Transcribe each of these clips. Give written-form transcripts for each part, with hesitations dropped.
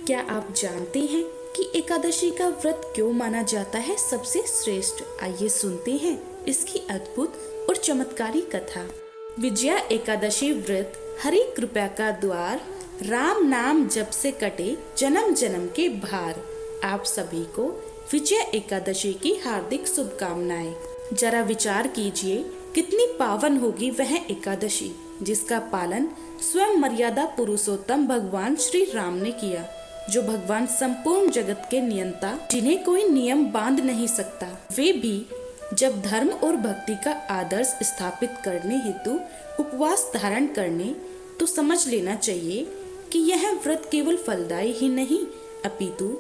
क्या आप जानते हैं कि एकादशी का व्रत क्यों माना जाता है सबसे श्रेष्ठ? आइए सुनते हैं इसकी अद्भुत और चमत्कारी कथा। विजया एकादशी व्रत हरि कृपा का द्वार, राम नाम जप से कटे जन्म जन्म के भार। आप सभी को विजया एकादशी की हार्दिक शुभकामनाएं। जरा विचार कीजिए कितनी पावन होगी वह एकादशी जिसका पालन स्वयं मर्यादा पुरुषोत्तम भगवान श्री राम ने किया, जो भगवान संपूर्ण जगत के नियंता, जिन्हें कोई नियम बांध नहीं सकता। वे भी जब धर्म और भक्ति का आदर्श स्थापित करने हेतु उपवास धारण करने, तो समझ लेना चाहिए कि यह व्रत केवल फलदायी ही नहीं अपितु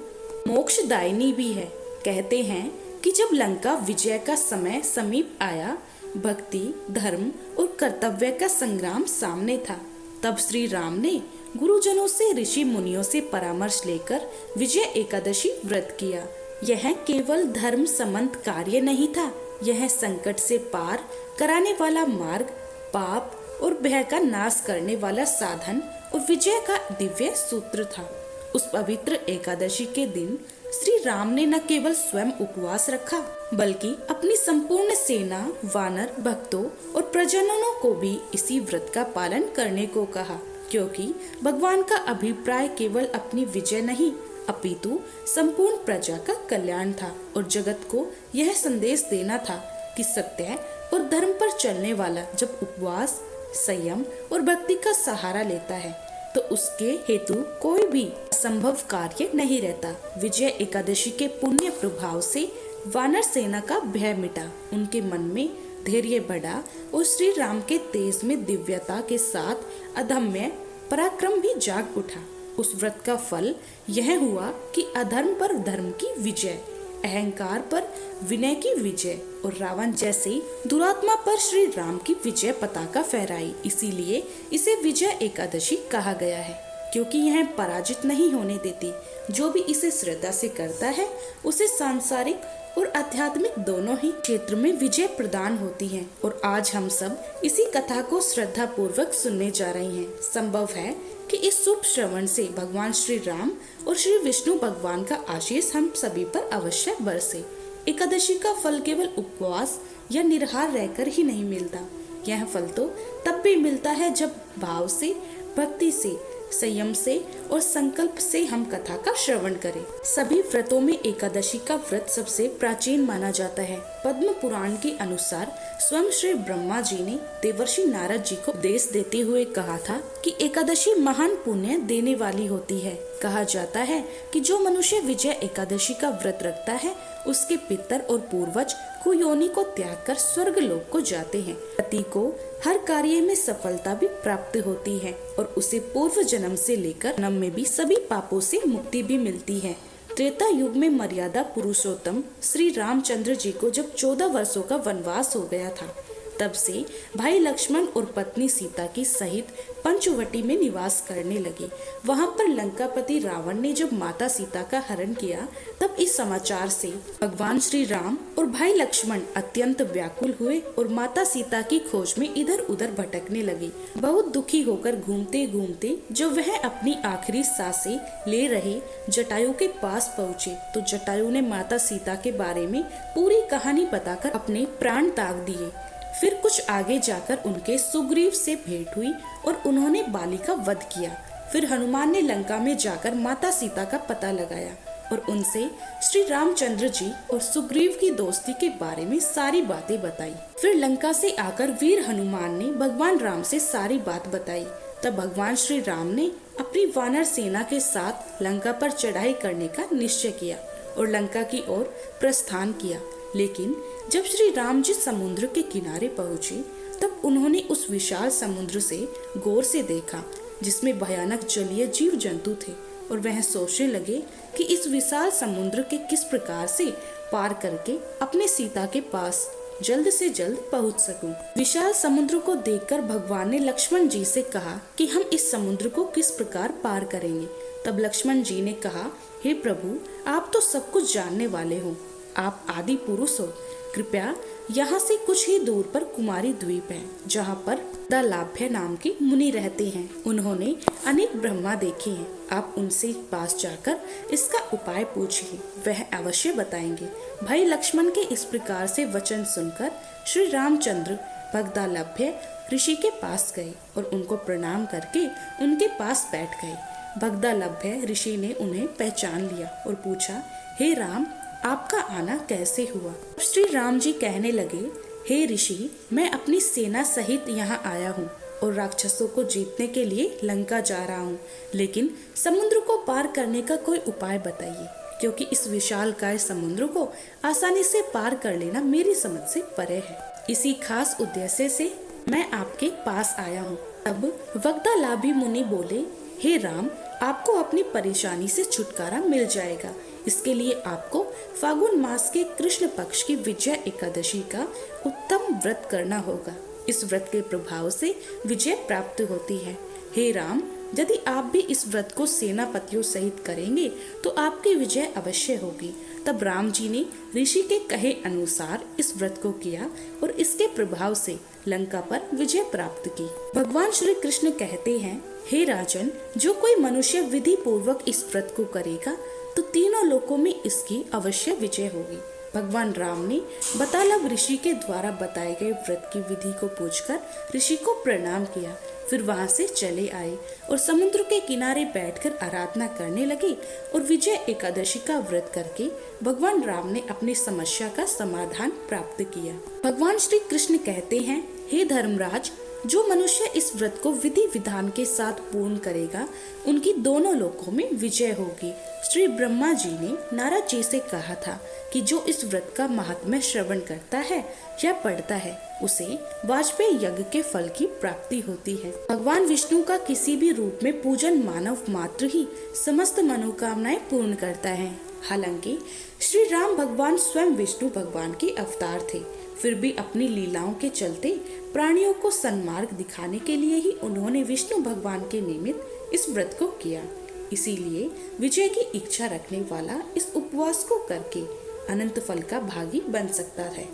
मोक्षदायिनी भी है। कहते हैं कि जब लंका विजय का समय समीप आया, भक्ति, धर्म और कर्तव्य का संग्राम सामने था, तब श्री राम ने गुरुजनों से, ऋषि मुनियों से परामर्श लेकर विजय एकादशी व्रत किया। यह केवल धर्म संबंध कार्य नहीं था, यह संकट से पार कराने वाला मार्ग, पाप और भय का नाश करने वाला साधन और विजय का दिव्य सूत्र था। उस पवित्र एकादशी के दिन श्री राम ने न केवल स्वयं उपवास रखा, बल्कि अपनी संपूर्ण सेना, वानर, भक्तों और प्रजननों को भी इसी व्रत का पालन करने को कहा, क्योंकि भगवान का अभिप्राय केवल अपनी विजय नहीं अपितु संपूर्ण प्रजा का कल्याण था और जगत को यह संदेश देना था कि सत्य और धर्म पर चलने वाला जब उपवास, संयम और भक्ति का सहारा लेता है, तो उसके हेतु कोई भी असंभव कार्य नहीं रहता। विजय एकादशी के पुण्य प्रभाव से वानर सेना का भय मिटा, उनके मन में धैर्य बढ़ा और श्री राम के तेज में दिव्यता के साथ अदम्य पराक्रम भी जाग उठा। उस व्रत का फल यह हुआ कि अधर्म पर धर्म की विजय, अहंकार पर विनय की विजय और रावण जैसे दुरात्मा पर श्री राम की विजय पताका फहराई। इसीलिए इसे विजय एकादशी कहा गया है, क्योंकि यह पराजित नहीं होने देती। जो भी इसे श्रद्धा से करता है, उसे सांसारिक और आध्यात्मिक दोनों ही क्षेत्र में विजय प्रदान होती है। और आज हम सब इसी कथा को श्रद्धा पूर्वक सुनने जा रहे हैं। संभव है कि इस शुभ श्रवण से भगवान श्री राम और श्री विष्णु भगवान का आशीष हम सभी पर अवश्य बरसे। एकादशी का फल केवल उपवास या निराहार रहकर ही नहीं मिलता। यह फल तो तब भी मिलता है जब भाव से, भक्ति से, संयम से और संकल्प से हम कथा का श्रवण करें। सभी व्रतों में एकादशी का व्रत सबसे प्राचीन माना जाता है। पद्म पुराण के अनुसार स्वयं श्री ब्रह्मा जी ने देवर्षि नारद जी को उपदेश देते हुए कहा था कि एकादशी महान पुण्य देने वाली होती है। कहा जाता है कि जो मनुष्य विजय एकादशी का व्रत रखता है, उसके पितर और पूर्वज कुयोनि को त्याग कर स्वर्ग लोक को जाते हैं। पति को हर कार्य में सफलता भी प्राप्त होती है और उसे पूर्व जन्म से लेकर जन्म में भी सभी पापों से मुक्ति भी मिलती है। त्रेता युग में मर्यादा पुरुषोत्तम श्री रामचंद्र जी को जब 14 वर्षों का वनवास हो गया था, तब से भाई लक्ष्मण और पत्नी सीता की सहित पंचवटी में निवास करने लगे। वहां पर लंकापति रावण ने जब माता सीता का हरण किया, तब इस समाचार से भगवान श्री राम और भाई लक्ष्मण अत्यंत व्याकुल हुए और माता सीता की खोज में इधर उधर भटकने लगे। बहुत दुखी होकर घूमते घूमते जब वह अपनी आखिरी सांसें ले रहे जटायु के पास पहुँचे, तो जटायु ने माता सीता के बारे में पूरी कहानी बताकर अपने प्राण त्याग दिए। फिर कुछ आगे जाकर उनके सुग्रीव से भेंट हुई और उन्होंने बाली का वध किया। फिर हनुमान ने लंका में जाकर माता सीता का पता लगाया और उनसे श्री रामचंद्र जी और सुग्रीव की दोस्ती के बारे में सारी बातें बताई। फिर लंका से आकर वीर हनुमान ने भगवान राम से सारी बात बताई। तब भगवान श्री राम ने अपनी वानर सेना के साथ लंका पर चढ़ाई करने का निश्चय किया और लंका की ओर प्रस्थान किया। लेकिन जब श्री राम जी समुद्र के किनारे पहुंचे, तब उन्होंने उस विशाल समुद्र से गौर से देखा, जिसमें भयानक जलीय जीव जंतु थे, और वह सोचने लगे कि इस विशाल समुद्र के किस प्रकार से पार करके अपने सीता के पास जल्द से जल्द पहुंच सकूं। विशाल समुद्र को देखकर भगवान ने लक्ष्मण जी से कहा कि हम इस समुद्र को किस प्रकार पार करेंगे। तब लक्ष्मण जी ने कहा, हे प्रभु, आप तो सब कुछ जानने वाले हो, आप आदि पुरुष हो, कृपया यहाँ से कुछ ही दूर पर कुमारी द्वीप है, जहाँ पर दालाभ्य नाम के मुनि रहते हैं। उन्होंने अनेक ब्रह्मा देखे हैं। आप उनसे पास जाकर इसका उपाय पूछिए, वह अवश्य बताएंगे। भाई लक्ष्मण के इस प्रकार से वचन सुनकर श्री रामचंद्र भगदालभ्य ऋषि के पास गए और उनको प्रणाम करके उनके पास बैठ गए। भगदालभ्य ऋषि ने उन्हें पहचान लिया और पूछा, हे राम, आपका आना कैसे हुआ? श्री राम जी कहने लगे, हे ऋषि, मैं अपनी सेना सहित यहाँ आया हूँ और राक्षसों को जीतने के लिए लंका जा रहा हूँ, लेकिन समुद्र को पार करने का कोई उपाय बताइए, क्योंकि इस विशालकाय समुद्र को आसानी से पार कर लेना मेरी समझ से परे है। इसी खास उद्देश्य से मैं आपके पास आया हूँ। तब वग्दालाभी मुनि बोले, हे राम, आपको अपनी परेशानी से छुटकारा मिल जाएगा। इसके लिए आपको फागुन मास के कृष्ण पक्ष की विजया एकादशी का उत्तम व्रत करना होगा। इस व्रत के प्रभाव से विजय प्राप्त होती है। हे राम, यदि आप भी इस व्रत को सेनापतियों सहित करेंगे तो आपकी विजय अवश्य होगी। तब राम जी ने ऋषि के कहे अनुसार इस व्रत को किया और इसके प्रभाव से लंका पर विजय प्राप्त की। भगवान श्री कृष्ण कहते हैं, हे राजन, जो कोई मनुष्य विधि पूर्वक इस व्रत को करेगा तो तीनों लोकों में इसकी अवश्य विजय होगी। भगवान राम ने बतालव ऋषि के द्वारा बताए गए व्रत की विधि को पूछकर ऋषि को प्रणाम किया। फिर वहां से चले आए और समुद्र के किनारे बैठकर आराधना करने लगे और विजय एकादशी का व्रत करके भगवान राम ने अपनी समस्या का समाधान प्राप्त किया। भगवान श्री कृष्ण कहते हैं, हे धर्मराज, जो मनुष्य इस व्रत को विधि विधान के साथ पूर्ण करेगा उनकी दोनों लोकों में विजय होगी। श्री ब्रह्मा जी ने नारद जी से कहा था कि जो इस व्रत का महात्म्य श्रवण करता है या पढ़ता है उसे वाजपेयी यज्ञ के फल की प्राप्ति होती है। भगवान विष्णु का किसी भी रूप में पूजन मानव मात्र ही समस्त मनोकामनाएं पूर्ण करता है। हालांकि श्री राम भगवान स्वयं विष्णु भगवान के अवतार थे, फिर भी अपनी लीलाओं के चलते प्राणियों को सन्मार्ग दिखाने के लिए ही उन्होंने विष्णु भगवान के निमित्त इस व्रत को किया। इसीलिए विजय की इच्छा रखने वाला इस उपवास को करके अनंत फल का भागी बन सकता है।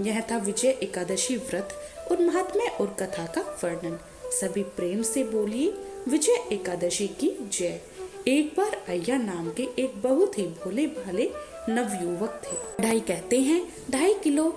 यह था विजय एकादशी व्रत और महात्म्य और कथा का वर्णन। सभी प्रेम से बोलिए, विजय एकादशी की जय। एक बार अय्या नाम के एक बहुत ही भोले भाले नवयुवक थे। ढाई कहते हैं 2.5 किलो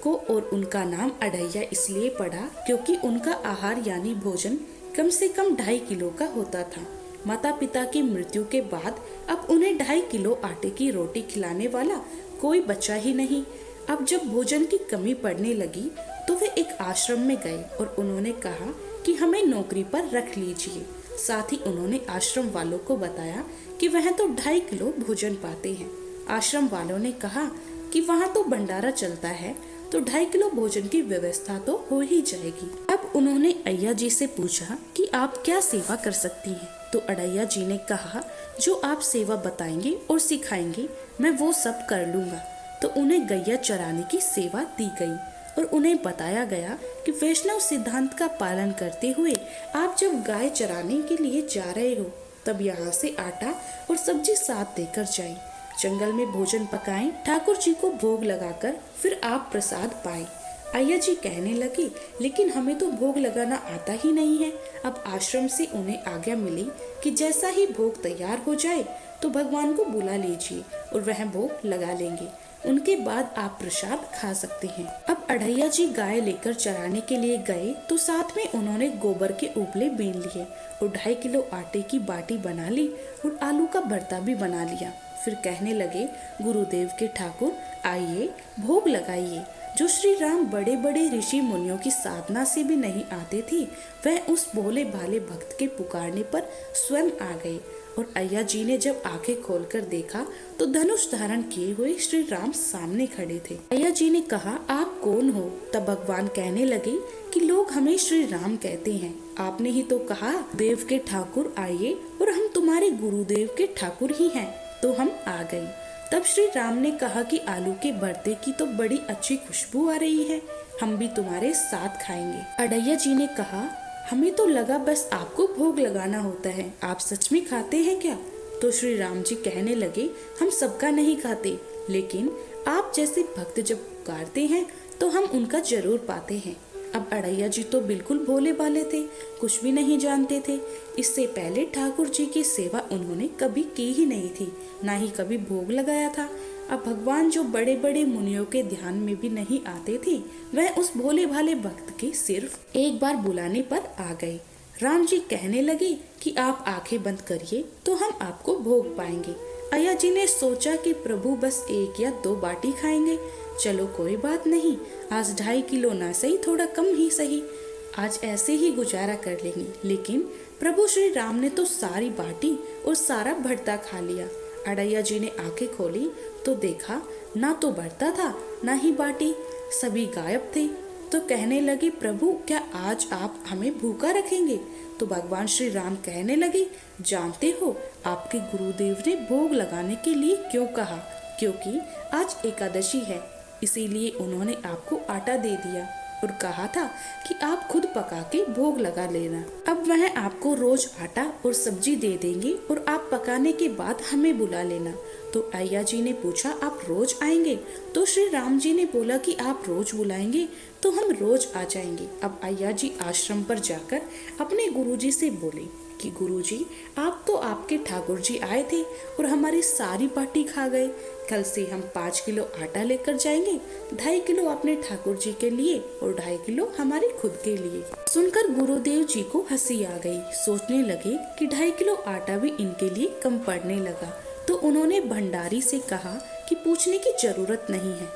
को और उनका नाम अढ़ैया इसलिए पड़ा क्योंकि उनका आहार यानी भोजन कम से कम 2.5 किलो का होता था। माता पिता की मृत्यु के बाद अब उन्हें 2.5 किलो आटे की रोटी खिलाने वाला कोई बचा ही नहीं। अब जब भोजन की कमी पड़ने लगी तो वे एक आश्रम में गए और उन्होंने कहा कि हमें नौकरी पर रख लीजिए। साथ ही उन्होंने आश्रम वालों को बताया कि वह तो 2.5 किलो भोजन पाते हैं। आश्रम वालों ने कहा कि वहाँ तो भंडारा चलता है तो 2.5 किलो भोजन की व्यवस्था तो हो ही जाएगी। अब उन्होंने अय्या जी से पूछा कि आप क्या सेवा कर सकती हैं। तो अड़ैया जी ने कहा, जो आप सेवा बताएंगे और सिखाएंगे मैं वो सब कर लूँगा। तो उन्हें गैया चराने की सेवा दी गई और उन्हें बताया गया कि वैष्णव सिद्धांत का पालन करते हुए आप जब गाय चराने के लिए जा रहे हो तब यहाँ से आटा और सब्जी साथ देकर जाएं। जंगल में भोजन पकाएं, ठाकुर जी को भोग लगाकर फिर आप प्रसाद पाएं। अय्या जी कहने लगे, लेकिन हमें तो भोग लगाना आता ही नहीं है। अब आश्रम से उन्हें आज्ञा मिली कि जैसा ही भोग तैयार हो जाए तो भगवान को बुला लीजिए और वह भोग लगा लेंगे। उनके बाद आप प्रसाद खा सकते हैं। अब अढ़ैया जी गाय लेकर चराने के लिए गए तो साथ में उन्होंने गोबर के उपले बीन लिए और 2.5 किलो आटे की बाटी बना ली और आलू का भरता भी बना लिया। फिर कहने लगे, गुरुदेव के ठाकुर आइए भोग लगाइए। जो श्री राम बड़े बड़े ऋषि मुनियों की साधना से भी नहीं आते थे, वह उस भोले भाले भक्त के पुकारने पर स्वयं आ गए। और अय्या जी ने जब आंखें खोलकर देखा तो धनुष धारण किए हुए श्री राम सामने खड़े थे। अय्या जी ने कहा, आप कौन हो? तब भगवान कहने लगे कि लोग हमें श्री राम कहते हैं। आपने ही तो कहा देव के ठाकुर आइए और हम तुम्हारे गुरुदेव के ठाकुर ही हैं, तो हम आ गए। तब श्री राम ने कहा कि आलू के भरते की तो बड़ी अच्छी खुशबू आ रही है, हम भी तुम्हारे साथ खाएंगे। अढ़ैया जी ने कहा, हमें तो लगा बस आपको भोग लगाना होता है, आप सच में खाते हैं क्या? तो श्री राम जी कहने लगे, हम सबका नहीं खाते, लेकिन आप जैसे भक्त जब पुकारते हैं तो हम उनका जरूर पाते हैं। अब अड़ैया जी तो बिल्कुल भोले भाले थे, कुछ भी नहीं जानते थे। इससे पहले ठाकुर जी की सेवा उन्होंने कभी की ही नहीं थी, ना ही कभी भोग लगाया था। अब भगवान जो बड़े बड़े मुनियों के ध्यान में भी नहीं आते थे, वह उस भोले भाले भक्त के सिर्फ एक बार बुलाने पर आ गए। राम जी कहने लगे कि आप आंखें बंद करिए तो हम आपको भोग पाएंगे। अय्या जी ने सोचा कि प्रभु बस 1 या 2 बाटी खाएंगे, चलो कोई बात नहीं, आज 2.5 किलो ना सही, थोड़ा कम ही सही, आज ऐसे ही गुजारा कर लेंगे। लेकिन प्रभु श्री राम ने तो सारी बाटी और सारा भरता खा लिया। अड़ैया जी ने आंखें खोली तो देखा ना तो भरता था ना ही बाटी, सभी गायब थे। तो कहने लगे, प्रभु क्या आज आप हमें भूखा रखेंगे? तो भगवान श्री राम कहने लगे, जानते हो आपके गुरुदेव ने भोग लगाने के लिए क्यों कहा? क्योंकि आज एकादशी है, इसीलिए उन्होंने आपको आटा दे दिया और कहा था कि आप खुद पका के भोग लगा लेना। अब वह आपको रोज आटा और सब्जी दे देंगे और आप पकाने के बाद हमें बुला लेना। तो अय्या जी ने पूछा, आप रोज आएंगे? तो श्री राम जी ने बोला कि आप रोज बुलाएंगे तो हम रोज आ जाएंगे। अब अय्या जी आश्रम पर जाकर अपने गुरुजी से बोले कि गुरुजी, आप तो आपके ठाकुर जी आए थे और हमारी सारी बाटी खा गए। कल से हम 5 किलो आटा लेकर जाएंगे, 2.5 किलो अपने ठाकुर जी के लिए और 2.5 किलो हमारे खुद के लिए। सुनकर गुरुदेव जी को हंसी आ गई। सोचने लगे कि 2.5 किलो आटा भी इनके लिए कम पड़ने लगा। तो उन्होंने भंडारी से कहा कि पूछने की जरूरत नहीं है,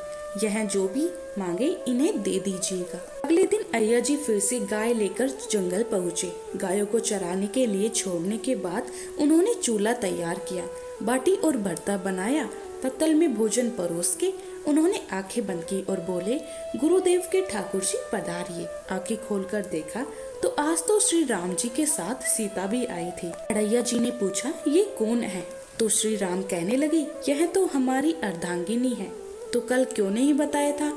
यह जो भी मांगे इन्हें दे दीजिएगा। अगले दिन अय्या जी फिर से गाय लेकर जंगल पहुँचे। गायों को चराने के लिए छोड़ने के बाद उन्होंने चूल्हा तैयार किया, बाटी और भरता बनाया, पत्तल में भोजन परोस के उन्होंने आंखें बंद की और बोले, गुरुदेव के ठाकुर जी पधारिए। आंखें खोलकर देखा तो आज तो श्री राम जी के साथ सीता भी आई थी। अड़ैया जी ने पूछा, ये कौन है? तो श्री राम कहने लगे, यह तो हमारी अर्धांगिनी है। तो कल क्यों नहीं बताया था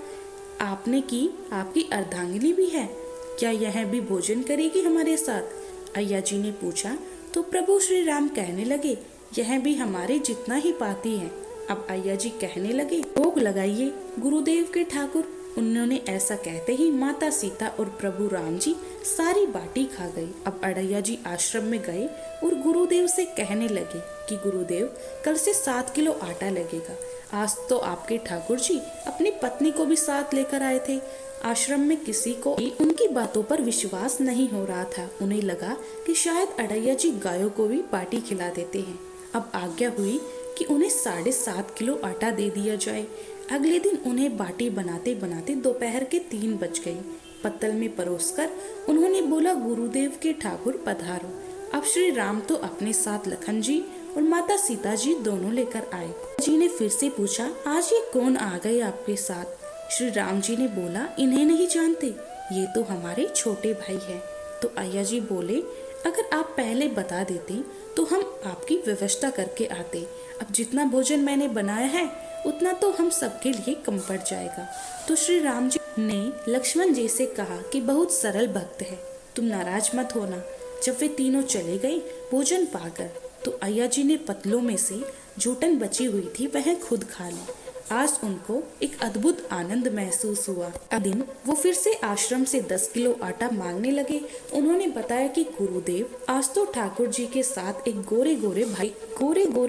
आपने कि आपकी अर्धांगिनी भी है? क्या यह भी भोजन करेगी हमारे साथ? अय्या जी ने पूछा। तो प्रभु श्री राम कहने लगे, यह भी हमारे जितना ही पाती है। अब अय्या जी कहने लगे, भोग लगाइए गुरुदेव के ठाकुर। उन्होंने ऐसा कहते ही माता सीता और प्रभु राम जी सारी बाटी खा गई। अब अड़ैया जी आश्रम में गए और गुरुदेव से कहने लगे कि गुरुदेव, कल से 7 किलो आटा लगेगा। आज तो आपके ठाकुर जी अपनी पत्नी को भी साथ लेकर आए थे। आश्रम में किसी को उनकी बातों पर विश्वास नहीं हो रहा था। उन्हें लगा कि शायद अड़ैया जी गायों को भी बाटी खिला देते हैं। अब आज्ञा हुई कि उन्हें 7.5 किलो आटा दे दिया जाए। अगले दिन उन्हें बाटी बनाते बनाते दोपहर के 3 बज गए। पत्तल में परोसकर उन्होंने बोला, गुरुदेव के ठाकुर पधारो। अब श्री राम तो अपने साथ लखन जी और माता सीता जी दोनों लेकर आए। जी ने फिर से पूछा, आज ये कौन आ गए आपके साथ? श्री राम जी ने बोला, इन्हें नहीं जानते, ये तो हमारे छोटे भाई हैं। तो अय्या जी बोले, अगर आप पहले बता देते तो हम आपकी व्यवस्था करके आते। अब जितना भोजन मैंने बनाया है उतना तो हम सबके लिए कम पड़ जाएगा। तो श्री राम जी ने लक्ष्मण जी से कहा कि बहुत सरल भक्त है, तुम नाराज मत होना। जब वे तीनों चले गए भोजन पाकर, तो अय्या जी ने पतलों में से जूठन बची हुई थी वह खुद खा ली। आज उनको एक अद्भुत आनंद महसूस हुआ। अगले दिन वो फिर से आश्रम से 10 किलो आटा मांगने लगे। उन्होंने बताया कि गुरुदेव, आज तो ठाकुर जी के साथ एक गोरे गोरे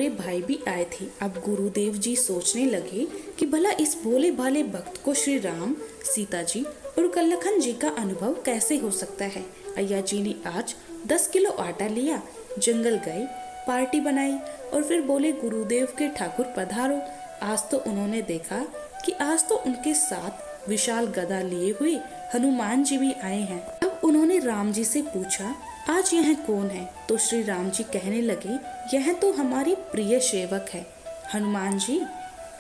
भाई भी आए थे। अब गुरुदेव जी सोचने लगे कि भला इस भोले भाले भक्त को श्री राम, सीता जी और लखन जी का अनुभव कैसे हो सकता है। अय्या जी ने आज 10 किलो आटा लिया, जंगल गए, पार्टी बनाई और फिर बोले, गुरुदेव के ठाकुर पधारो। आज तो उन्होंने देखा कि आज तो उनके साथ विशाल गदा लिए हुए हनुमान जी भी आए हैं। अब उन्होंने राम जी से पूछा, आज यह कौन है? तो श्री राम जी कहने लगे, यह तो हमारे प्रिय सेवक है हनुमान जी।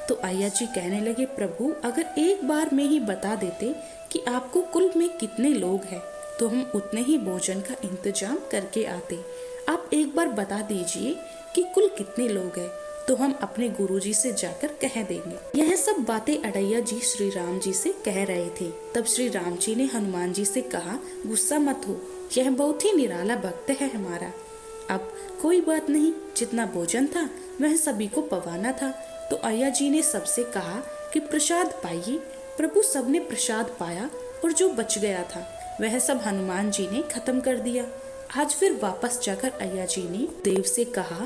तो अय्या जी कहने लगे, प्रभु अगर एक बार में ही बता देते कि आपको कुल में कितने लोग हैं तो हम उतने ही भोजन का इंतजाम करके आते। आप एक बार बता दीजिए कि कुल कितने लोग हैं तो हम अपने गुरुजी से जाकर कह देंगे। यह सब बातें अड़ैया जी श्री राम जी से कह रहे थे। तब श्री राम जी ने हनुमान जी से कहा, गुस्सा मत हो, यह बहुत ही निराला भक्त है हमारा। अब कोई बात नहीं, जितना भोजन था वह सभी को पवाना था। तो अय्या जी ने सबसे कहा कि प्रसाद पाइए, प्रभु सबने प्रसाद पाया और जो बच गया था वह सब हनुमान जी ने खत्म कर दिया। आज फिर वापस जाकर अय्या जी ने देव से कहा,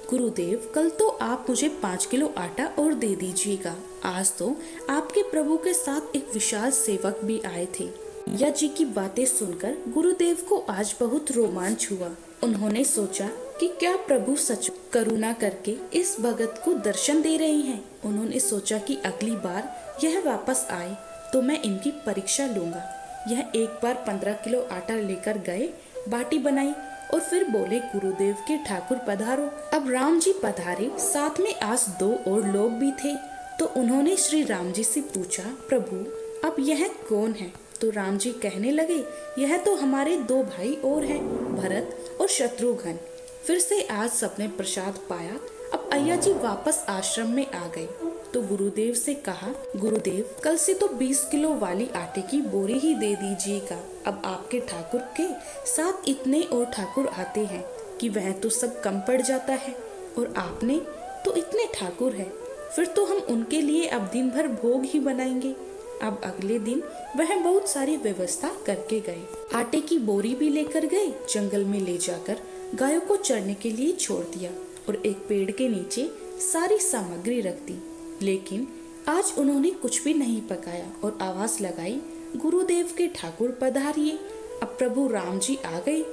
गुरुदेव कल तो आप मुझे 5 किलो आटा और दे दीजिएगा। आज तो आपके प्रभु के साथ एक विशाल सेवक भी आए थे। अय्या जी की बातें सुनकर गुरुदेव को आज बहुत रोमांच हुआ। उन्होंने सोचा कि क्या प्रभु सच करुणा करके इस भगत को दर्शन दे रहे हैं। उन्होंने सोचा कि अगली बार यह वापस आए तो मैं इनकी परीक्षा लूंगा। यह एक बार 15 किलो आटा लेकर गए, बाटी बनाई और फिर बोले, गुरुदेव के ठाकुर पधारो। अब राम जी पधारे, साथ में आज 2 और लोग भी थे। तो उन्होंने श्री राम जी से पूछा, प्रभु अब यह कौन है? तो राम जी कहने लगे, यह तो हमारे 2 भाई और हैं, भरत और शत्रुघ्न। फिर से आज सबने प्रसाद पाया। अब अय्या जी वापस आश्रम में आ गए तो गुरुदेव से कहा, गुरुदेव कल से तो 20 किलो वाली आटे की बोरी ही दे दीजिएगा। अब आपके ठाकुर के साथ इतने और ठाकुर आते हैं कि वह तो सब कम पड़ जाता है, और आपने तो इतने ठाकुर हैं, फिर तो हम उनके लिए अब दिन भर भोग ही बनाएंगे। अब अगले दिन वह बहुत सारी व्यवस्था करके गए। आटे की बोरी भी लेकर गए, जंगल में ले जाकर गायों को चरने के लिए छोड़ दिया और एक पेड़ के नीचे सारी सामग्री रख दी। लेकिन आज उन्होंने कुछ भी नहीं पकाया और आवाज लगाई, गुरुदेव के ठाकुर पधारिए। अब प्रभु राम जी आ गए।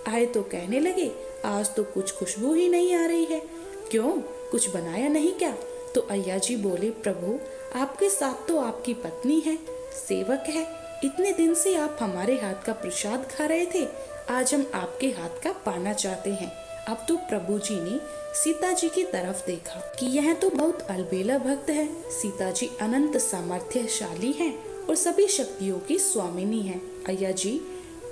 आए तो कहने लगे, आज तो कुछ खुशबू ही नहीं आ रही है, क्यों कुछ बनाया नहीं क्या? तो अय्या जी बोले, प्रभु आपके साथ तो आपकी पत्नी है, सेवक है। इतने दिन से आप हमारे हाथ का प्रसाद खा रहे थे, आज हम आपके हाथ का पाना चाहते हैं। अब तो प्रभु जी ने सीता जी की तरफ देखा कि यह तो बहुत अलबेला भक्त है। सीता जी अनंत सामर्थ्यशाली हैं और सभी शक्तियों की स्वामिनी हैं। अय्या जी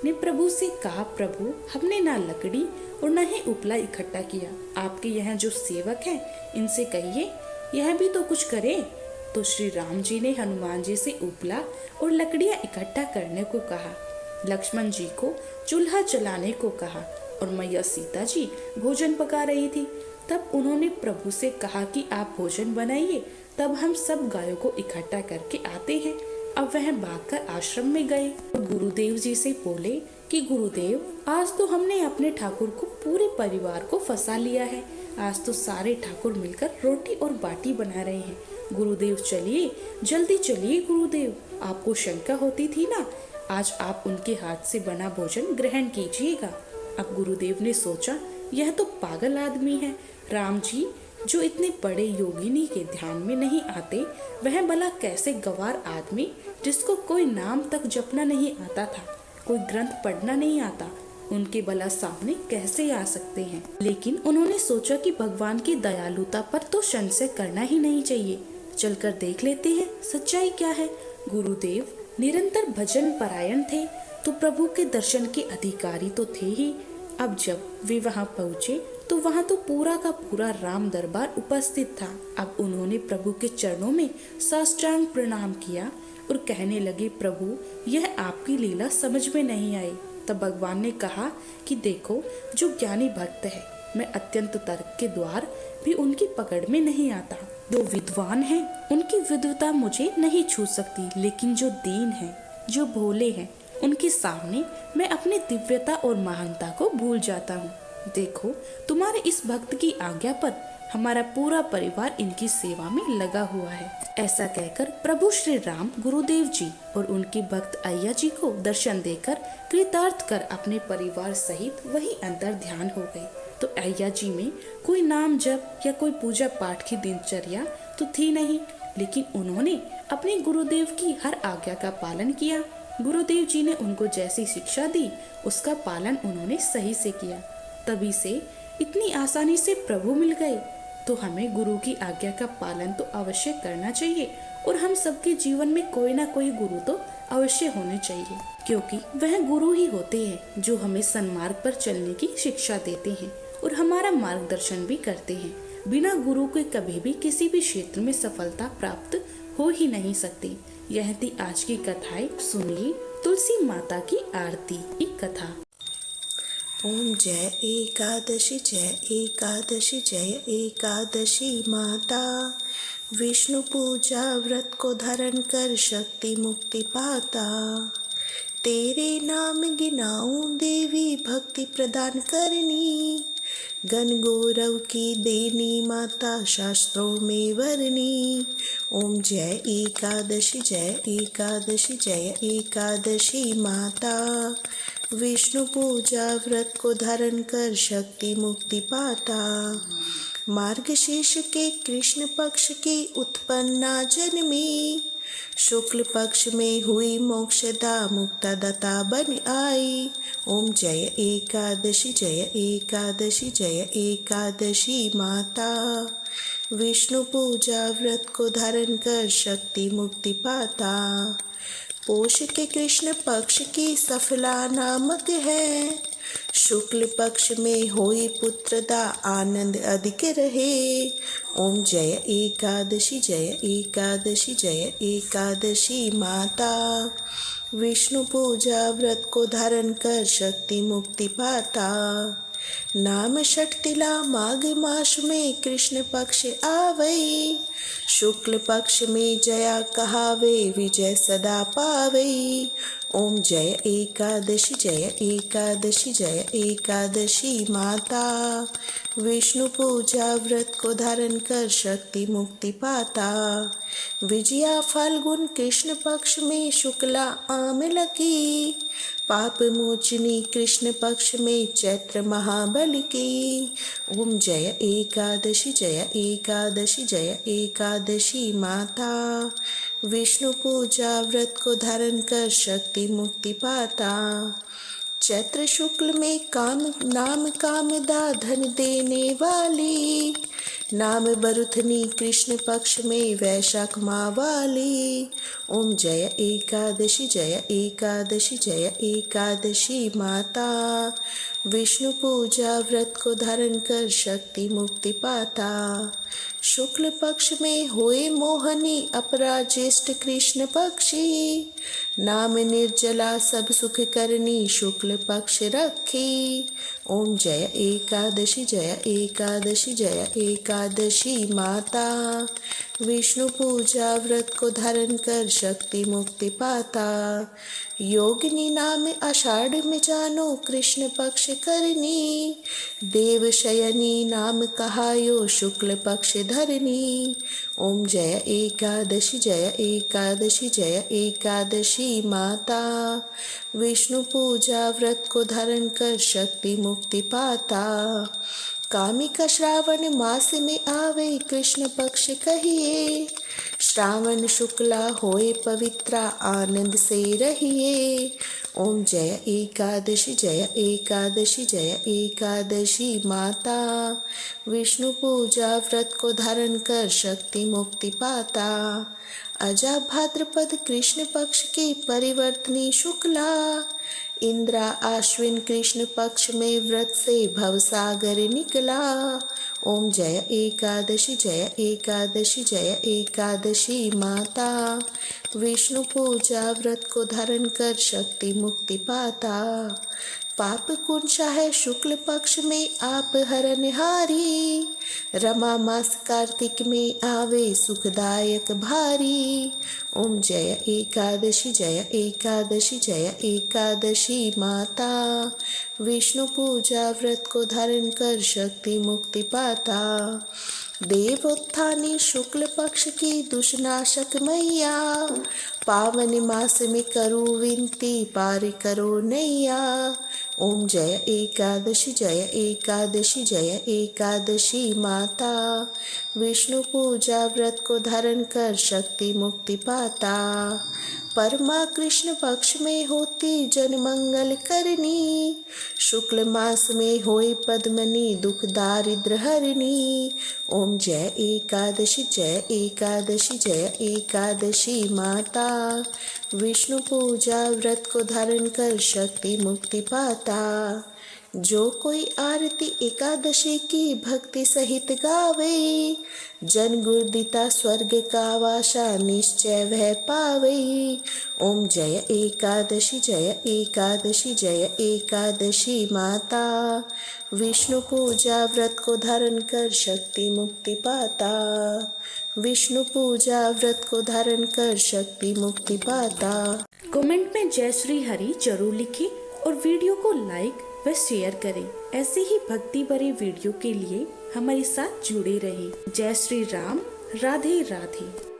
ने प्रभु से कहा, प्रभु हमने ना लकड़ी और न ही उपला इकट्ठा किया, आपके यहाँ जो सेवक हैं इनसे कहिए यह भी तो कुछ करे। तो श्री राम जी ने हनुमान जी से उपला और लकड़ियाँ इकट्ठा करने को कहा, लक्ष्मण जी को चूल्हा जलाने को कहा और मैया सीता जी भोजन पका रही थी। तब उन्होंने प्रभु से कहा कि आप भोजन बनाइए, तब हम सब गायों को इकट्ठा करके आते हैं। अब वह भागकर आश्रम में गए और गुरुदेव जी से बोले कि गुरुदेव आज तो हमने अपने ठाकुर को पूरे परिवार को फंसा लिया है। आज तो सारे ठाकुर मिलकर रोटी और बाटी बना रहे हैं। गुरुदेव चलिए, जल्दी चलिए गुरुदेव, आपको शंका होती थी ना, आज आप उनके हाथ से बना भोजन ग्रहण कीजिएगा। अब गुरुदेव ने सोचा, यह तो पागल आदमी है। राम जी जो इतने बड़े योगिनी के ध्यान में नहीं आते, वह भला कैसे गवार आदमी जिसको कोई नाम तक जपना नहीं आता था, कोई ग्रंथ पढ़ना नहीं आता, उनके भला सामने कैसे आ सकते हैं। लेकिन उन्होंने सोचा कि भगवान की दयालुता पर तो संशय करना ही नहीं चाहिए, चलकर देख लेते हैं सच्चाई क्या है। गुरुदेव निरंतर भजन परायण थे तो प्रभु के दर्शन के अधिकारी तो थे ही। अब जब वे वहां पहुंचे तो वहां तो पूरा का पूरा राम दरबार उपस्थित था। अब उन्होंने प्रभु के चरणों में साष्टांग प्रणाम किया और कहने लगे, प्रभु यह आपकी लीला समझ में नहीं आई। तब भगवान ने कहा कि देखो, जो ज्ञानी भक्त है, मैं अत्यंत तर्क के द्वार भी उनकी पकड़ में नहीं आता। जो विद्वान हैं, उनकी विद्वता मुझे नहीं छू सकती, लेकिन जो दीन हैं, जो भोले हैं, उनके सामने मैं अपनी दिव्यता और महानता को भूल जाता हूँ। देखो, तुम्हारे इस भक्त की आज्ञा पर हमारा पूरा परिवार इनकी सेवा में लगा हुआ है। ऐसा कहकर प्रभु श्री राम गुरुदेव जी और उनके भक्त अय्या जी को दर्शन देकर कृतार्थ कर अपने परिवार सहित वही अंतर ध्यान हो गए। तो अय्या जी में कोई नाम जप या कोई पूजा पाठ की दिनचर्या तो थी नहीं, लेकिन उन्होंने अपने गुरुदेव की हर आज्ञा का पालन किया। गुरुदेव जी ने उनको जैसी शिक्षा दी, उसका पालन उन्होंने सही से किया। तभी से इतनी आसानी से प्रभु मिल गए। तो हमें गुरु की आज्ञा का पालन तो अवश्य करना चाहिए, और हम सबके जीवन में कोई ना कोई गुरु तो अवश्य होने चाहिए, क्योंकि वह गुरु ही होते हैं जो हमें सन्मार्ग पर चलने की शिक्षा देते हैं और हमारा मार्गदर्शन भी करते हैं। बिना गुरु के कभी भी किसी भी क्षेत्र में सफलता प्राप्त हो ही नहीं सकती। यह थी आज की कथाएं। सुनिए तुलसी माता की आरती की कथा। ओम जय एकादशी जय एकादशी जय एकादशी माता, विष्णु पूजा व्रत को धारण कर शक्ति मुक्ति पाता। तेरे नाम गिनाऊं देवी भक्ति प्रदान करनी, गण गौरव की देनी माता शास्त्रों में वर्णी। ओम जय एकादशी जय एकादशी जय एकादशी माता। विष्णु पूजा व्रत को धारण कर शक्ति मुक्ति पाता। मार्गशीर्ष के कृष्ण पक्ष की उत्पन्ना जन्मी, शुक्ल पक्ष में हुई मोक्षदा मुक्तदाता बन आई। ओम जय एकादशी जय एकादशी जय एकादशी माता। विष्णु पूजा व्रत को धारण कर शक्ति मुक्ति पाता। पोष के कृष्ण पक्ष की सफला नामक है, शुक्ल पक्ष में होई पुत्रदा आनंद अधिक रहे। ओम जय एकादशी जय एकादशी जय एकादशी माता। विष्णु पूजा व्रत को धारण कर शक्ति मुक्ति पाता। नाम षटतिला माघ मास में कृष्ण पक्ष आवई, शुक्ल पक्ष में जया कहावे विजय सदा पावई। ओम जय एकादशी जय एकादशी जय एकादशी माता। विष्णु पूजा व्रत को धारण कर शक्ति मुक्ति पाता। विजया फाल्गुन कृष्ण पक्ष में शुक्ला आमल की, पाप मोचनी कृष्ण पक्ष में चैत्र महाबल की। ओम जय एकादशी जय एकादशी जय एकादशी माता। विष्णु पूजा व्रत को धारण कर शक्ति मुक्ति पाता। चैत्र शुक्ल में काम नाम कामदा धन देने वाली, नाम बरुथनी कृष्ण पक्ष में वैशाख माँ वाली। ओम जय एकादशी जय एकादशी जय एकादशी माता। विष्णु पूजा व्रत को धारण कर शक्ति मुक्ति पाता। शुक्ल पक्ष में होए मोहनी अपरा ज्येष्ठ कृष्ण पक्षी, नाम निर्जला सब सुख करनी शुक्ल पक्ष रखी। ओम जय एकादशी जय एकादशी जय एकादशी माता। विष्णु पूजा व्रत को धारण कर शक्ति मुक्ति पाता। योगिनी नाम आषाढ़ में जानो कृष्ण पक्ष करनी, देव शयनी नाम कहायो शुक्ल पक्ष धरनी। ओम जय एकादशी जय एकादशी जय एकादशी माता। विष्णु पूजा व्रत को धारण कर शक्ति मुक्ति पाता। कामिका श्रावण मास में आवे कृष्ण पक्ष कहिए, श्रावण शुक्ला होए पवित्रा आनंद से रहिए। ओम जय एकादशी जय एकादशी जय एकादशी माता। विष्णु पूजा व्रत को धारण कर शक्ति मुक्ति पाता। अजा भाद्रपद कृष्ण पक्ष की परिवर्तनी शुक्ला, इंद्रा आश्विन कृष्ण पक्ष में व्रत से भवसागर निकला। ओम जय एकादशी जय एकादशी जय एकादशी माता। विष्णु पूजा व्रत को धारण कर शक्ति मुक्ति पाता। पाप कुंशा है शुक्ल पक्ष में आप हरनहारी, रमा मास कार्तिक में आवे सुखदायक भारी। ओम जय एकादशी जय एकादशी जय एकादशी माता। विष्णु पूजा व्रत को धारण कर शक्ति मुक्ति पाता। देवोत्थानी शुक्ल पक्ष की दुष्नाशक मैया, पावन मास में करो विनती पार करो नैया। ओम जय एकादशी जय एकादशी जय एकादशी माता। विष्णु पूजा व्रत को धारण कर शक्ति मुक्ति पाता। परमा कृष्ण पक्ष में होती जन मंगल करनी, शुक्ल मास में होई पद्मनी दुख दारिद्र हरनी। ओम जय एकादशी जय एकादशी जय एकादशी माता। विष्णु पूजा व्रत को धारण कर शक्ति मुक्ति पाता। जो कोई आरती एकादशी की भक्ति सहित गावे, जन गुरुदिता स्वर्ग का वासा निश्चय वह पावे। ओम जय एकादशी जय एकादशी जय एकादशी माता। विष्णु पूजा व्रत को धारण कर शक्ति मुक्ति पाता। विष्णु पूजा व्रत को धारण कर शक्ति मुक्ति पाता। कमेंट में जय श्री हरि जरूर लिखें और वीडियो को लाइक व शेयर करें। ऐसे ही भक्ति भरे वीडियो के लिए हमारे साथ जुड़े रहें। जय श्री राम, राधे राधे।